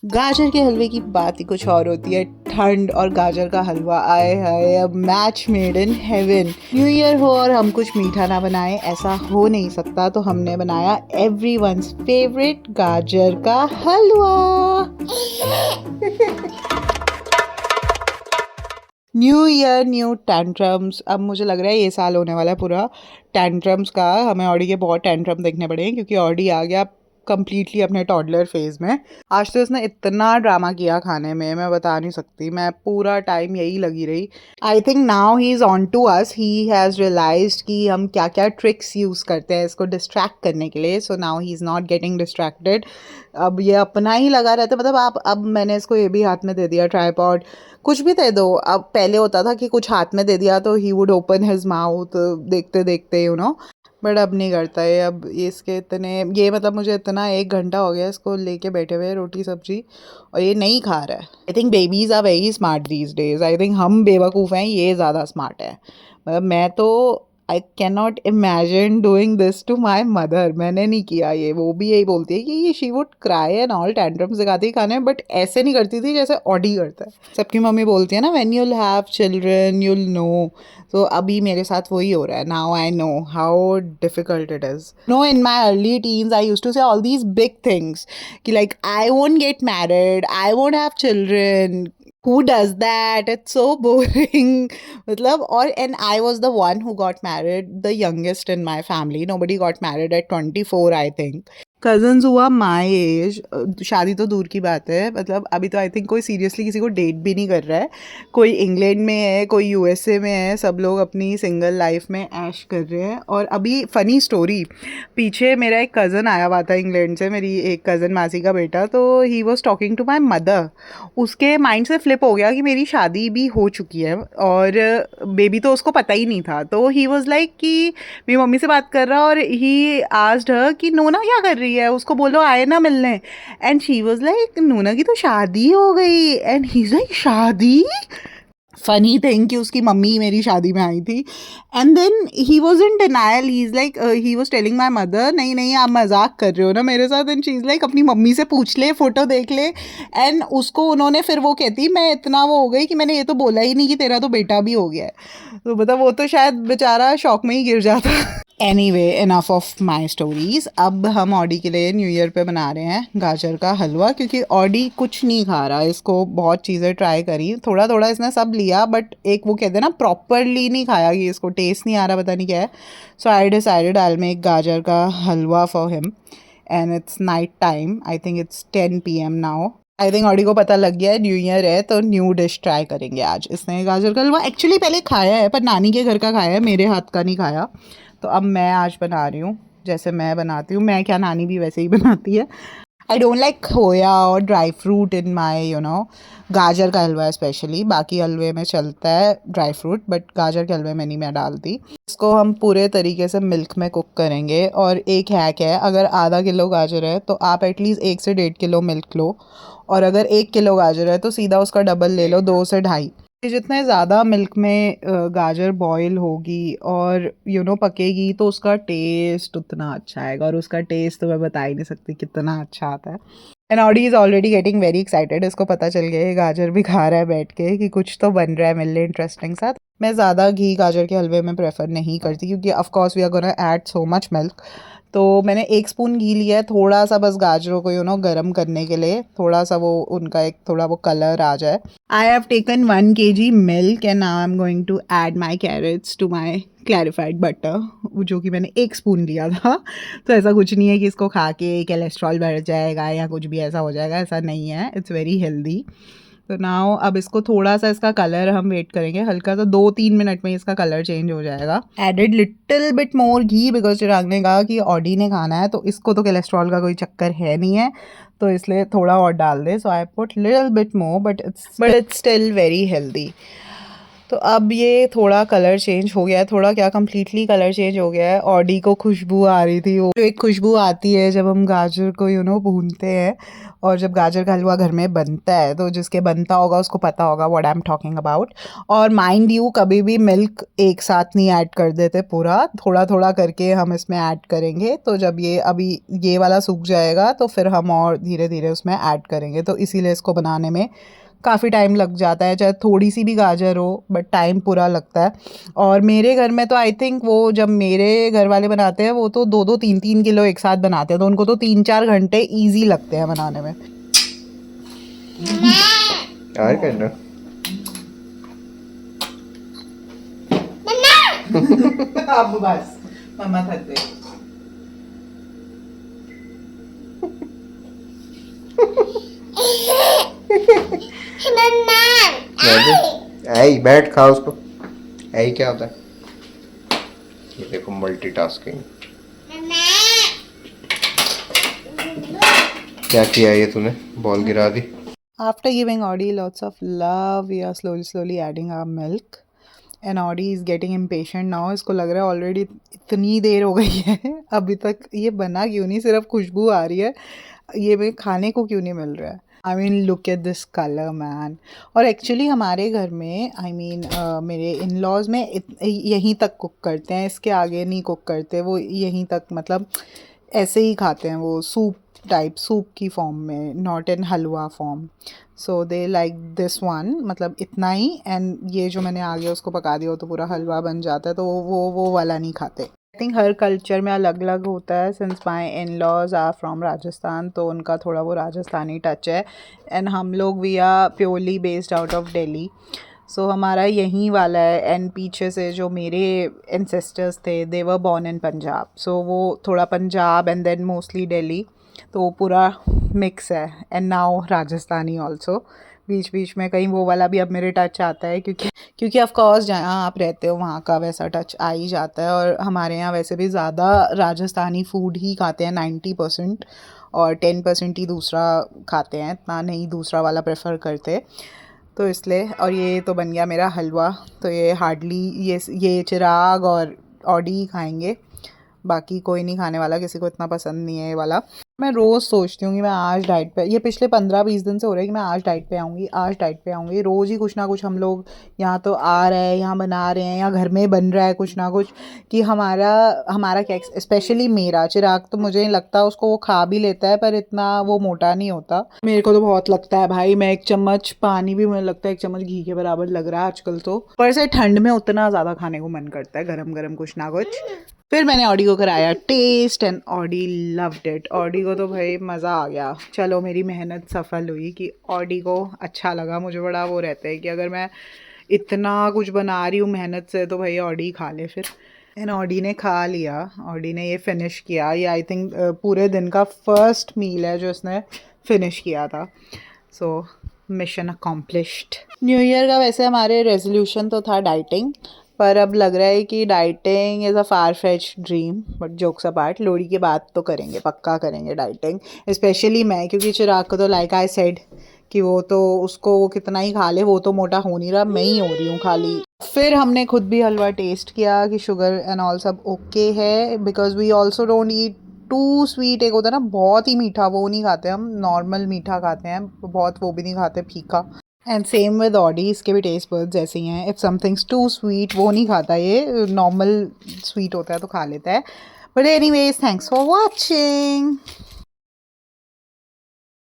गाजर के हलवे की बात ही कुछ और होती है। ठंड और गाजर का हलवा, आए हाय, अब match made in heaven. New year हो और हम कुछ मीठा ना बनाएं, ऐसा हो नहीं सकता। तो हमने बनाया एवरीवन्स फेवरेट गाजर का halwa. New year new tantrums. अब मुझे लग रहा है ये साल होने वाला है पूरा टैंट्रम्स का। हमें ऑडी के बहुत टैंट्रम देखने पड़े हैं क्योंकि ऑडी आ गया कंप्लीटली अपने टॉडलर फेज में। आज तो इसने इतना ड्रामा किया खाने में, मैं बता नहीं सकती। मैं पूरा टाइम यही लगी रही। I think now he is on to us. He has realised कि हम क्या क्या ट्रिक्स यूज़ करते हैं इसको डिस्ट्रैक्ट करने के लिए। So now he is not getting distracted. अब ये अपना ही लगा रहता है। मतलब आप, अब मैंने इसको ये भी हाथ में दे दिया ट्राइपॉड, कुछ भी दे दो। अब पहले होता था कि कुछ हाथ में दे दिया तो he would open his mouth देखते देखते, बट अब नहीं करता है। अब ये इसके इतने, ये मतलब मुझे इतना 1 घंटा हो गया इसको लेके बैठे हुए रोटी सब्जी, और ये नहीं खा रहा है। I think babies are very smart these days. I think हम बेवकूफ़ हैं, ये ज़्यादा स्मार्ट है। मतलब मैं तो I can not imagine doing this to my mother. मैंने नहीं किया ये। वो भी यही बोलती है कि ये she would cry and all, tantrums दिखाती खाने, बट ऐसे नहीं करती थी जैसे ऑडी करता है। सबकी मम्मी बोलती है ना, when you'll have children you'll know. तो अभी मेरे साथ वही हो रहा है। Now I know how difficult it is. No, in my early teens I use to say all these big things कि like I won't get married, I won't have children, who does that, it's so boring. मतलब, और and I was the one who got married, the youngest in my family. Nobody got married at 24, I think. Cousins हुआ my age, शादी तो दूर की बात है। मतलब अभी तो आई थिंक कोई सीरियसली किसी को डेट भी नहीं कर रहा है। कोई इंग्लैंड में है, कोई यूएसए में है, सब लोग अपनी सिंगल लाइफ में ऐश कर रहे हैं। और अभी फ़नी स्टोरी, पीछे मेरा एक कज़न आया हुआ था इंग्लैंड से, मेरी एक कज़न मासी का बेटा। तो he was talking to my mother. उसके माइंड से फ्लिप हो गया कि मेरी शादी भी हो चुकी है और बेबी तो उसको पता ही नहीं था। तो ही वॉज लाइक कि मेरी मम्मी से बात कर रहा, और ही आस्क्ड हर कि नोना क्या कर रही है, उसको बोलो आए ना मिलने। एंड शी वाज लाइक नोना की तो शादी हो गई। एंड ही इज लाइक शादी। फनी थिंग कि उसकी मम्मी मेरी शादी में आई थी। And then he was in denial. He is like, he was telling my mother, नहीं नहीं आप मजाक कर रहे हो ना मेरे साथ। एंड शी इज़ लाइक अपनी मम्मी से पूछ ले, फ़ोटो देख ले। एंड उसको उन्होंने फिर वो कहती, मैं इतना वो हो गई कि मैंने ये तो बोला ही नहीं कि तेरा तो बेटा भी हो गया है। तो मतलब वो तो शायद बेचारा शौक में ही गिर जाता। Anyway, enough of my stories. अब हम ऑडी के लिए न्यू ईयर पे बना रहे हैं गाजर का हलवा, क्योंकि ऑडी कुछ नहीं खा रहा। इसको बहुत चीज़ें ट्राई करी, थोड़ा थोड़ा इसने सब लिया, बट एक वो कहते हैं ना प्रॉपरली नहीं खाया कि इसको टेस्ट नहीं आ रहा, पता नहीं क्या है। So I decided I will make गाजर का halwa for him. And it's night time, I think it's 10 PM now. I think Audi को पता लग गया है न्यू ईयर है, तो न्यू डिश ट्राई करेंगे आज। इसने गाजर का हलवा एक्चुअली पहले खाया है, पर नानी के घर का खाया है, मेरे हाथ का नहीं खाया। तो अब मैं आज बना रही हूँ जैसे मैं बनाती हूँ। मैं क्या, नानी भी वैसे ही बनाती है। आई डोंट लाइक खोया और ड्राई फ्रूट इन माई गाजर का हलवा स्पेशली। बाकी हलवे में चलता है ड्राई फ्रूट, बट गाजर के हलवे में नहीं मैं डालती। इसको हम पूरे तरीके से मिल्क में कुक करेंगे। और एक हैक है, अगर आधा किलो गाजर है तो आप एटलीस्ट 1 से 1.5 किलो मिल्क लो, और अगर 1 किलो गाजर है तो सीधा उसका डबल ले लो, 2 से 2.5। जितने ज़्यादा मिल्क में गाजर बॉईल होगी और पकेगी, तो उसका टेस्ट उतना अच्छा आएगा। और उसका टेस्ट तो मैं बता ही नहीं सकती कितना अच्छा आता है। And Audi is already getting very excited. इसको पता चल गया है गाजर भी खा रहा है बैठ के, कि कुछ तो बन रहा है मेरे लिए इंटरेस्टिंग साथ। मैं ज़्यादा घी गाजर के हलवे में प्रेफर नहीं करती, क्योंकि of course we are gonna add so much milk. तो मैंने 1 स्पून घी लिया है, थोड़ा सा बस गाजरों को गर्म करने के लिए, थोड़ा सा वो उनका एक थोड़ा वो कलर आ जाए। I have taken 1 kg milk and now I am going to add my carrots to my clarified butter, जो कि मैंने 1 स्पून लिया था। तो ऐसा कुछ नहीं है कि इसको खा के कोलेस्ट्रॉल बढ़ जाएगा या कुछ भी ऐसा हो जाएगा, ऐसा नहीं है। It's very healthy. तो नाउ अब इसको थोड़ा सा, इसका कलर हम वेट करेंगे हल्का सा, 2-3 मिनट में इसका कलर चेंज हो जाएगा। Added little bit more ghee, because Chirag ने कहा कि ऑडी ने खाना है, तो इसको तो कोलेस्ट्रॉल का कोई चक्कर है नहीं है, तो इसलिए थोड़ा और डाल दे। So I put little bit more, but it's still very healthy. तो अब ये थोड़ा कलर चेंज हो गया है, थोड़ा क्या कंप्लीटली कलर चेंज हो गया है। ऑडी को खुशबू आ रही थी, वो जो एक खुशबू आती है जब हम गाजर को भूनते हैं, और जब गाजर का हलवा घर में बनता है तो जिसके बनता होगा उसको पता होगा what I am talking about. और माइंड यू कभी भी मिल्क एक साथ नहीं ऐड कर देते, पूरा थोड़ा थोड़ा करके हम इसमें ऐड करेंगे। तो जब ये अभी ये वाला सूख जाएगा तो फिर हम और धीरे धीरे उसमें ऐड करेंगे, तो इसीलिए इसको बनाने में काफ़ी टाइम लग जाता है, चाहे थोड़ी सी भी गाजर हो बट टाइम पूरा लगता है। और मेरे घर में तो आई थिंक वो जब मेरे घर वाले बनाते हैं वो तो 2-2 3-3 किलो एक साथ बनाते हैं, तो उनको तो 3-4 घंटे ईजी लगते हैं बनाने में। यार करना अब बस मम्मा थक गई। ऐ बैठ खा उसको। ऐ क्या होता है? ये देखो मल्टीटास्किंग। क्या किया ये तूने? बॉल गिरा दी। After giving Audi lots of love, we are slowly adding our milk. And Audi is getting impatient now. इसको लग रहा है ऑलरेडी इतनी देर हो गई है अभी तक ये बना क्यों नहीं, सिर्फ खुशबू आ रही है, ये मैं खाने को क्यों नहीं मिल रहा है। I mean look at this colour man. और एक्चुअली हमारे घर में मेरे इन लॉज में यहीं तक कुक करते हैं, इसके आगे नहीं कुक करते वो, यहीं तक मतलब ऐसे ही खाते हैं वो, सूप की फॉर्म में, not in halwa form. So they like this one, मतलब इतना ही। एंड ये जो मैंने आगे उसको पका दिया हो तो पूरा हलवा बन जाता है, तो वो वाला नहीं खाते। आई थिंक हर कल्चर में अलग अलग होता है। Since my in laws are from Rajasthan, तो उनका थोड़ा वो राजस्थानी टच है। एंड हम लोग we are purely based out of Delhi, so हमारा यहीं वाला है। एंड पीछे से जो मेरे एंसेस्टर्स थे दे were born in Punjab, so वो थोड़ा Punjab and then mostly Delhi, तो पूरा मिक्स है। एंड नाउ राजस्थानी ऑल्सो, बीच बीच में कहीं वो वाला भी अब मेरे टच आता है, क्योंकि ऑफ कोर्स जहाँ आप रहते हो वहाँ का वैसा टच आ ही जाता है। और हमारे यहाँ वैसे भी ज़्यादा राजस्थानी फूड ही खाते हैं 90%, और 10% ही दूसरा खाते हैं, इतना नहीं दूसरा वाला प्रेफर करते, तो इसलिए। और ये तो बन गया मेरा हलवा, तो ये हार्डली ये चिराग और ऑडी खाएंगे, बाकी कोई नहीं खाने वाला, किसी को इतना पसंद नहीं है ये वाला। मैं रोज़ सोचती हूँ कि मैं आज डाइट पे, ये पिछले 15-20 दिन से हो रहा है कि मैं आज डाइट पे आऊँगी, आज डाइट पे आऊँगी। रोज़ ही कुछ ना कुछ हम लोग यहाँ तो आ रहे हैं, यहाँ बना रहे हैं, यहाँ घर में बन रहा है कुछ ना कुछ, कि हमारा क्या, स्पेशली मेरा चिराग तो मुझे नहीं लगता उसको वो खा भी लेता है, पर इतना वो मोटा नहीं होता। मेरे को तो बहुत लगता है भाई, मैं 1 चम्मच पानी भी मुझे लगता है 1 चम्मच घी के बराबर लग रहा है आजकल तो। पर से ठंड में उतना ज़्यादा खाने को मन करता है, गरम गरम कुछ ना कुछ। फिर मैंने ऑडी को कराया taste and Audi loved it. Audi को तो भाई मज़ा आ गया। चलो मेरी मेहनत सफल हुई कि ऑडी को अच्छा लगा। मुझे बड़ा वो रहता है कि अगर मैं इतना कुछ बना रही हूँ मेहनत से तो भाई ऑडी खा ले फिर। एंड ऑडी ने खा लिया, ऑडी ने ये फिनिश किया। ये आई थिंक पूरे दिन का फर्स्ट मील है जो उसने फिनिश किया था। So mission accomplished. New year का वैसे हमारे रेजोल्यूशन तो था डाइटिंग, पर अब लग रहा है कि dieting is a far fetch dream, but jokes apart, Lohri के बाद तो करेंगे, पक्का करेंगे डाइटिंग। स्पेशली मैं, क्योंकि चिराग को तो लाइक आई सेड कि वो तो उसको वो कितना ही खा ले, वो तो मोटा हो नहीं रहा, मैं ही हो रही हूँ खाली। फिर हमने खुद भी हलवा टेस्ट किया कि शुगर एंड ऑल सब ओके है, because we also don't eat too sweet. एक होता है ना बहुत ही मीठा, वो नहीं खाते हम, नॉर्मल मीठा खाते हैं, बहुत वो भी नहीं खाते फीका। एंड सेम विद ऑडी, इसके भी टेस्ट बर्ड्स ऐसे ही हैं। इफ़ समथिंग्स टू स्वीट वो नहीं खाता, ये नॉर्मल स्वीट होता है तो खा लेता है। But anyways, thanks for watching.